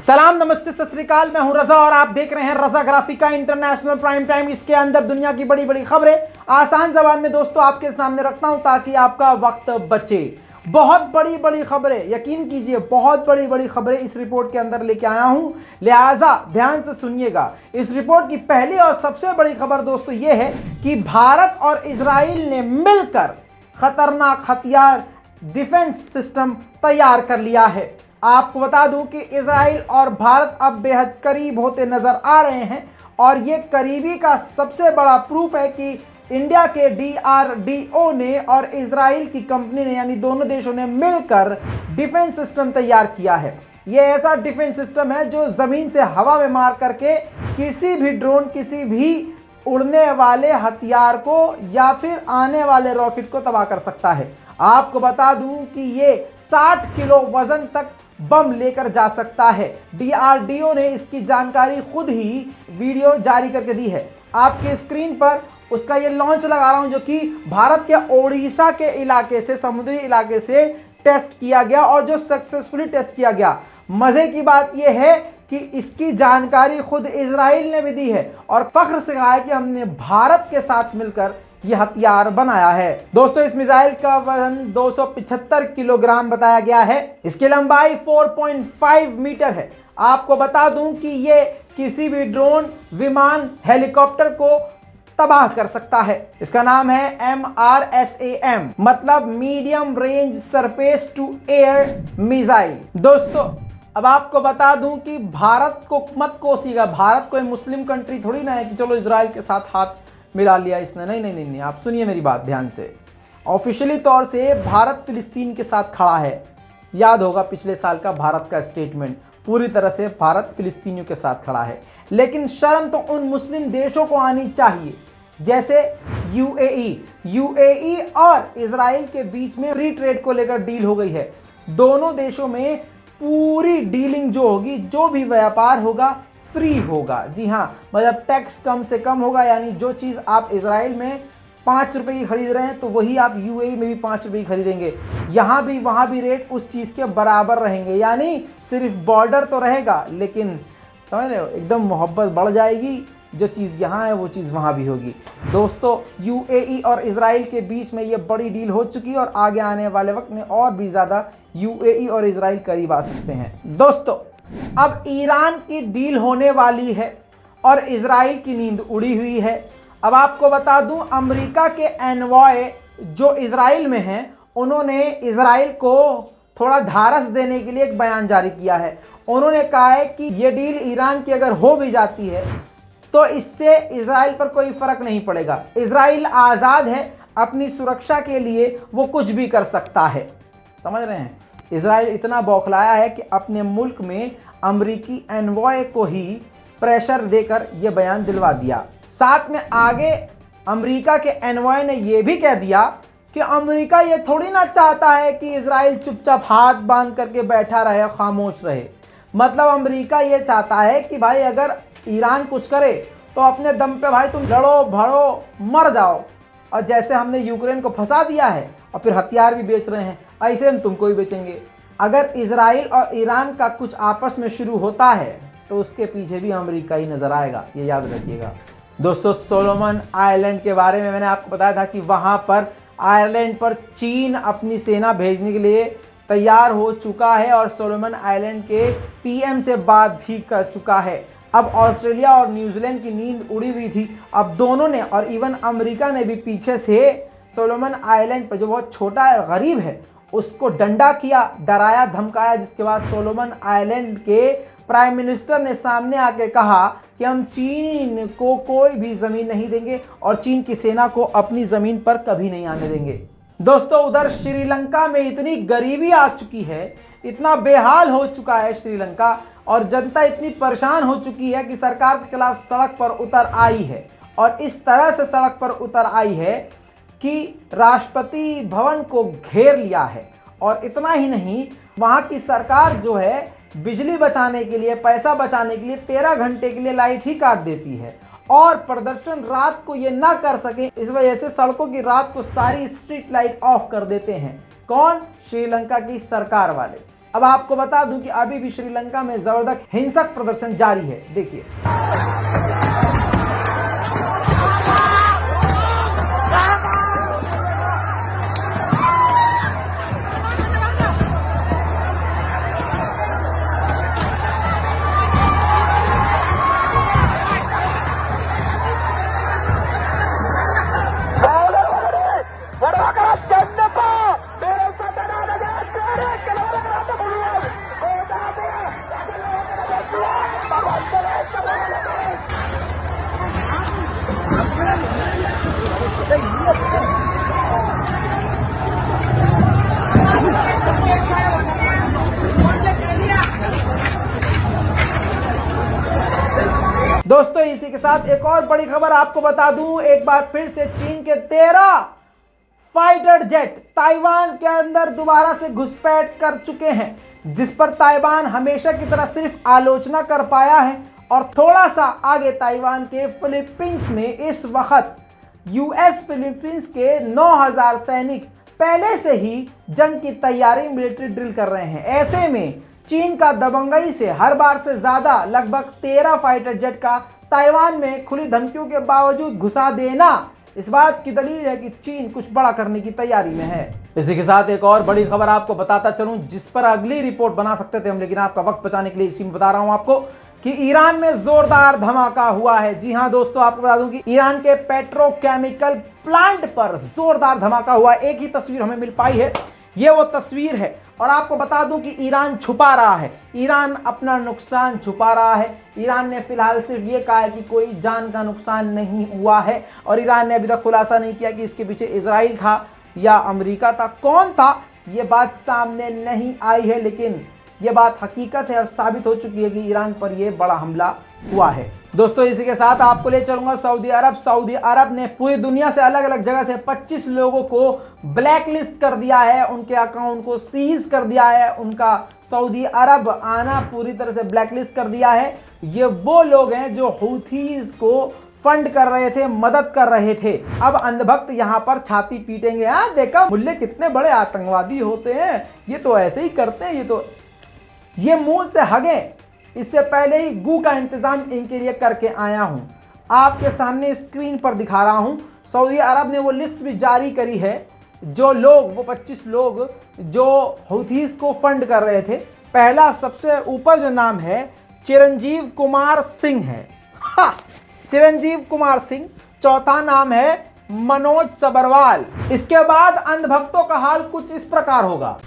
सलाम, नमस्ते, सत श्री अकाल। मैं हूं रजा और आप देख रहे हैं रजा ग्राफिका इंटरनेशनल प्राइम टाइम। इसके अंदर दुनिया की बड़ी बड़ी खबरें आसान जबान में दोस्तों आपके सामने रखता हूं ताकि आपका वक्त बचे। बहुत बड़ी बड़ी खबरें, यकीन कीजिए बहुत बड़ी बड़ी खबरें इस रिपोर्ट के अंदर लेके आया हूं, लिहाजा ध्यान से सुनिएगा। इस रिपोर्ट की पहली और सबसे बड़ी खबर दोस्तों ये है कि भारत और इजराइल ने मिलकर खतरनाक हथियार डिफेंस सिस्टम तैयार कर लिया है। आपको बता दूं कि इजराइल और भारत अब बेहद करीब होते नजर आ रहे हैं और ये करीबी का सबसे बड़ा प्रूफ है कि इंडिया के DRDO ने और इजराइल की कंपनी ने यानी दोनों देशों ने मिलकर डिफेंस सिस्टम तैयार किया है। ये ऐसा डिफेंस सिस्टम है जो जमीन से हवा में मार करके किसी भी ड्रोन, किसी भी उड़ने वाले हथियार को या फिर आने वाले रॉकेट को तबाह कर सकता है। आपको बता दूं कि ये 60 किलो वजन तक बम लेकर जा सकता है। DRDO ने इसकी जानकारी खुद ही वीडियो जारी करके दी है। आपके स्क्रीन पर उसका ये लॉन्च लगा रहा हूं जो कि भारत के ओडिशा के इलाके से, समुद्री इलाके से टेस्ट किया गया और जो सक्सेसफुली टेस्ट किया गया। मजे की बात यह है कि इसकी जानकारी खुद इजराइल ने भी दी है और फख्र से कहा है कि हमने भारत के साथ मिलकर यह हथियार बनाया है। दोस्तों इस मिसाइल का वजन 275 किलोग्राम बताया गया है। इसकी लंबाई 4.5 मीटर है। आपको बता दूं कि ये किसी भी ड्रोन, विमान, हेलीकॉप्टर को तबाह कर सकता है। इसका नाम है MRSAM, मतलब medium range surface to air missile. दोस्तों अब आपको बता दूं कि भारत को मत कोसिएगा। भारत कोई मुस्लिम कंट्री थोड़ी ना है कि चलो इजराइल के साथ हाथ मिला लिया इसने। नहीं नहीं नहीं नहीं, आप सुनिए मेरी बात ध्यान से। ऑफिशियली तौर से भारत फिलिस्तीन के साथ खड़ा है। याद होगा पिछले साल का भारत का स्टेटमेंट, पूरी तरह से भारत फिलिस्तीनियों के साथ खड़ा है। लेकिन शर्म तो उन मुस्लिम देशों को आनी चाहिए जैसे UAE और इजराइल के बीच में फ्री ट्रेड को लेकर डील हो गई है। दोनों देशों में पूरी डीलिंग जो होगी, जो भी व्यापार होगा फ्री होगा। जी हाँ, मतलब टैक्स कम से कम होगा। यानी जो चीज़ आप इजराइल में 5 रुपए की खरीद रहे हैं तो वही आप UAE में भी 5 रुपए की खरीदेंगे। यहाँ भी वहाँ भी रेट उस चीज़ के बराबर रहेंगे। यानी सिर्फ बॉर्डर तो रहेगा लेकिन समझ रहे हो, एकदम मोहब्बत बढ़ जाएगी। जो चीज़ यहाँ है वो चीज़ वहाँ भी होगी। दोस्तों UAE और इजराइल के बीच में ये बड़ी डील हो चुकी है और आगे आने वाले वक्त में और भी ज़्यादा UAE और इजराइल करीब आ सकते हैं। दोस्तों अब ईरान की डील होने वाली है और इजराइल की नींद उड़ी हुई है। अब आपको बता दूं अमेरिका के एनवॉय जो इजराइल में हैं, उन्होंने इजराइल को थोड़ा ढारस देने के लिए एक बयान जारी किया है। उन्होंने कहा है कि ये डील ईरान की अगर हो भी जाती है तो इससे इजराइल पर कोई फर्क नहीं पड़ेगा। इजराइल आज़ाद है, अपनी सुरक्षा के लिए वो कुछ भी कर सकता है। समझ रहे हैं, इजराइल इतना बौखलाया है कि अपने मुल्क में अमरीकी एनवॉय को ही प्रेशर देकर यह बयान दिलवा दिया। साथ में आगे अमरीका के एनवॉय ने यह भी कह दिया कि अमरीका ये थोड़ी ना चाहता है कि इजराइल चुपचाप हाथ बांध करके बैठा रहे, खामोश रहे। मतलब अमरीका ये चाहता है कि भाई अगर ईरान कुछ करे तो अपने दम पे भाई तुम लड़ो भड़ो मर जाओ। और जैसे हमने यूक्रेन को फंसा दिया है और फिर हथियार भी बेच रहे हैं, ऐसे हम तुमको ही बेचेंगे। अगर इजराइल और ईरान का कुछ आपस में शुरू होता है तो उसके पीछे भी अमेरिका ही नजर आएगा, ये याद रखिएगा। दोस्तों सोलोमन आइलैंड के बारे में मैंने आपको बताया था कि वहाँ पर आयरलैंड पर चीन अपनी सेना भेजने के लिए तैयार हो चुका है और सोलोमन आइलैंड के PM से बात भी कर चुका है। अब ऑस्ट्रेलिया और न्यूजीलैंड की नींद उड़ी हुई थी, अब दोनों ने और इवन अमेरिका ने भी पीछे से सोलोमन आइलैंड पर जो बहुत छोटा है, गरीब है, उसको डंडा किया, डराया, धमकाया। जिसके बाद सोलोमन आइलैंड के प्राइम मिनिस्टर ने सामने आके कहा कि हम चीन को कोई भी ज़मीन नहीं देंगे और चीन की सेना को अपनी ज़मीन पर कभी नहीं आने देंगे। दोस्तों उधर श्रीलंका में इतनी गरीबी आ चुकी है, इतना बेहाल हो चुका है श्रीलंका और जनता इतनी परेशान हो चुकी है कि सरकार के खिलाफ सड़क पर उतर आई है। और इस तरह से सड़क पर उतर आई है कि राष्ट्रपति भवन को घेर लिया है। और इतना ही नहीं, वहाँ की सरकार जो है बिजली बचाने के लिए, पैसा बचाने के लिए 13 घंटे के लिए लाइट ही काट देती है और प्रदर्शन रात को ये ना कर सके इस वजह से सड़कों की रात को सारी स्ट्रीट लाइट ऑफ कर देते हैं। कौन? श्रीलंका की सरकार वाले। अब आपको बता दूं कि अभी भी श्रीलंका में जबरदस्त हिंसक प्रदर्शन जारी है। देखिए, दोस्तों इसी के साथ एक और बड़ी खबर आपको बता दूं, एक बार फिर से चीन के 13 फाइटर जेट ताइवान के अंदर दोबारा से घुसपैठ कर चुके हैं, जिस पर ताइवान हमेशा की तरह सिर्फ आलोचना कर पाया है। और थोड़ा सा आगे ताइवान के फिलीपींस में इस वक्त यूएस फिलीपींस के 9000 सैनिक पहले से ही जंग की तैयारी, मिलिट्री ड्रिल कर रहे हैं। ऐसे में चीन का दबंगई से हर बार से ज्यादा लगभग 13 फाइटर जेट का ताइवान में खुली धमकियों के बावजूद घुसा देना इस बात की दलील है कि चीन कुछ बड़ा करने की तैयारी में है। इसी के साथ एक और बड़ी खबर आपको बताता चलूं, जिस पर अगली रिपोर्ट बना सकते थे हम, लेकिन आपका वक्त बचाने के लिए इसी में बता रहा हूं आपको कि ईरान में जोरदार धमाका हुआ है। जी हां दोस्तों, आपको बता दूं कि ईरान के पेट्रोकेमिकल प्लांट पर जोरदार धमाका हुआ। एक ही तस्वीर हमें मिल पाई है, ये वो तस्वीर है। और आपको बता दूं कि ईरान छुपा रहा है, ईरान अपना नुकसान छुपा रहा है। ईरान ने फिलहाल सिर्फ ये कहा है कि कोई जान का नुकसान नहीं हुआ है, और ईरान ने अभी तक खुलासा नहीं किया कि इसके पीछे इजराइल था या अमेरिका था। कौन था ये बात सामने नहीं आई है, लेकिन ये बात हकीकत है और साबित हो चुकी है कि ईरान पर यह बड़ा हमला हुआ है। दोस्तों इसी के साथ आपको ले चलूंगा सऊदी अरब। सऊदी अरब ने पूरी दुनिया से अलग अलग जगह से 25 लोगों को ब्लैक लिस्ट कर दिया है, उनके अकाउंट को सीज कर दिया है, उनका सऊदी अरब आना पूरी तरह से ब्लैक लिस्ट कर दिया है। ये वो लोग हैं जो हूथीज को फंड कर रहे थे, मदद कर रहे थे। अब अंधभक्त यहाँ पर छाती पीटेंगे, हाँ देखा मुल्ले कितने बड़े आतंकवादी होते हैं, ये तो ऐसे ही करते हैं, ये मुंह से हगे। इससे पहले ही गू का इंतजाम इनके लिए करके आया हूं, आपके सामने स्क्रीन पर दिखा रहा हूं। सऊदी अरब ने वो लिस्ट भी जारी करी है, जो लोग, वो 25 लोग जो हूथीज को फंड कर रहे थे। पहला सबसे ऊपर जो नाम है चिरंजीव कुमार सिंह है, हाँ चिरंजीव कुमार सिंह। चौथा नाम है मनोज सबरवाल। इसके बाद अंधभक्तों का हाल कुछ इस प्रकार होगा।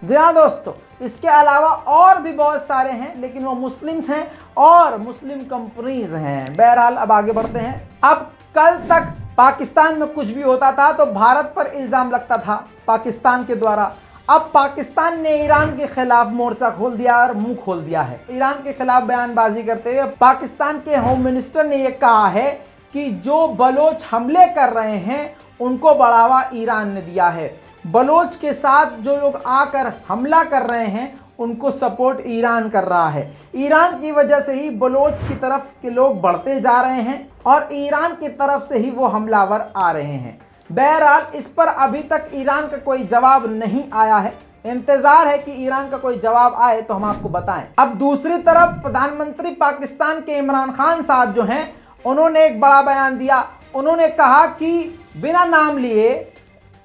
जी हाँ दोस्तों, इसके अलावा और भी बहुत सारे हैं, लेकिन वो मुस्लिम्स हैं और मुस्लिम कंपनीज हैं। बहरहाल अब आगे बढ़ते हैं। अब कल तक पाकिस्तान में कुछ भी होता था तो भारत पर इल्जाम लगता था पाकिस्तान के द्वारा। अब पाकिस्तान ने ईरान के खिलाफ मोर्चा खोल दिया और मुंह खोल दिया है। ईरान के खिलाफ बयानबाजी करते हुए पाकिस्तान के होम मिनिस्टर ने यह कहा है कि जो बलोच हमले कर रहे हैं उनको बढ़ावा ईरान ने दिया है। बलोच के साथ जो लोग आकर हमला कर रहे हैं उनको सपोर्ट ईरान कर रहा है। ईरान की वजह से ही बलोच की तरफ के लोग बढ़ते जा रहे हैं और ईरान की तरफ से ही वो हमलावर आ रहे हैं। बहरहाल इस पर अभी तक ईरान का कोई जवाब नहीं आया है। इंतजार है कि ईरान का कोई जवाब आए तो हम आपको बताएं। अब दूसरी तरफ प्रधानमंत्री पाकिस्तान के इमरान खान साहब जो हैं, उन्होंने एक बड़ा बयान दिया। उन्होंने कहा कि बिना नाम लिए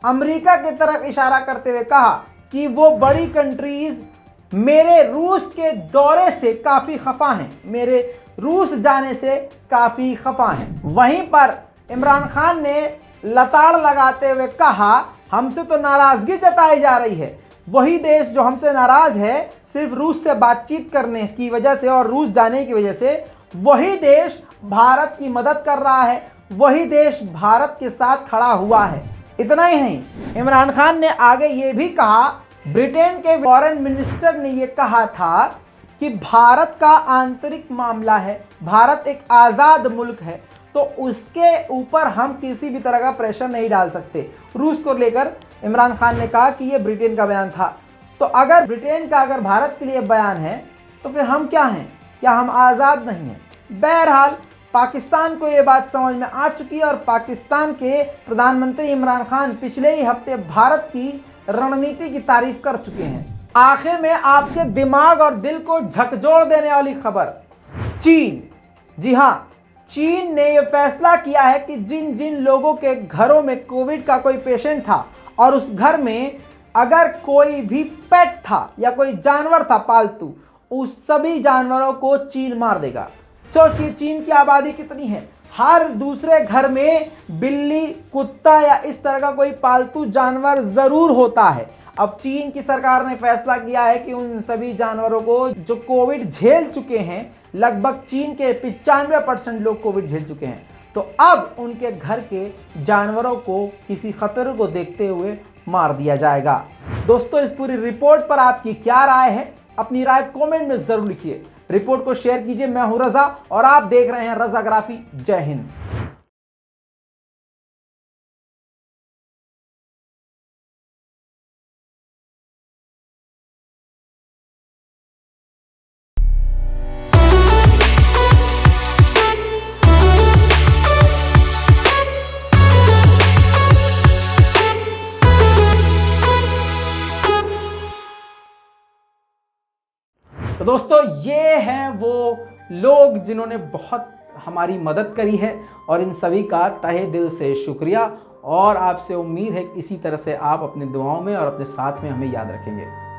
अमेरिका की तरफ इशारा करते हुए कहा कि वो बड़ी कंट्रीज मेरे रूस के दौरे से काफ़ी खफा हैं, मेरे रूस जाने से काफ़ी खफा हैं। वहीं पर इमरान खान ने लताड़ लगाते हुए कहा हमसे तो नाराज़गी जताई जा रही है। वही देश जो हमसे नाराज़ है सिर्फ रूस से बातचीत करने की वजह से और रूस जाने की वजह से, वही देश भारत की मदद कर रहा है, वही देश भारत के साथ खड़ा हुआ है। इतना ही नहीं, इमरान खान ने आगे ये भी कहा, ब्रिटेन के फॉरेन मिनिस्टर ने ये कहा था कि भारत का आंतरिक मामला है, भारत एक आज़ाद मुल्क है, तो उसके ऊपर हम किसी भी तरह का प्रेशर नहीं डाल सकते। रूस को लेकर इमरान खान ने कहा कि ये ब्रिटेन का बयान था। तो अगर ब्रिटेन का अगर भारत के लिए बयान है तो फिर हम क्या हैं? क्या हम आज़ाद नहीं हैं? बहरहाल पाकिस्तान को ये बात समझ में आ चुकी है और पाकिस्तान के प्रधानमंत्री इमरान खान पिछले ही हफ्ते भारत की रणनीति की तारीफ कर चुके हैं। आखिर में आपके दिमाग और दिल को झकझोर देने वाली खबर, चीन। जी हाँ, चीन ने यह फैसला किया है कि जिन जिन लोगों के घरों में कोविड का कोई पेशेंट था और उस घर में अगर कोई भी पेट था या कोई जानवर था पालतू, उस सभी जानवरों को चीन मार देगा। सोचिए चीन की आबादी कितनी है, हर दूसरे घर में बिल्ली, कुत्ता या इस तरह का कोई पालतू जानवर जरूर होता है। अब चीन की सरकार ने फैसला किया है कि उन सभी जानवरों को जो कोविड झेल चुके हैं, लगभग चीन के 95% लोग कोविड झेल चुके हैं, तो अब उनके घर के जानवरों को किसी खतरे को देखते हुए मार दिया जाएगा। दोस्तों, इस पूरी रिपोर्ट पर आपकी क्या राय है? अपनी राय कमेंट में जरूर लिखिए। रिपोर्ट को शेयर कीजिए। मैं हूं रजा और आप देख रहे हैं रजाग्राफी। जय हिंद। तो दोस्तों, ये हैं वो लोग जिन्होंने बहुत हमारी मदद करी है और इन सभी का तहे दिल से शुक्रिया। और आपसे उम्मीद है कि इसी तरह से आप अपनी दुआओं में और अपने साथ में हमें याद रखेंगे।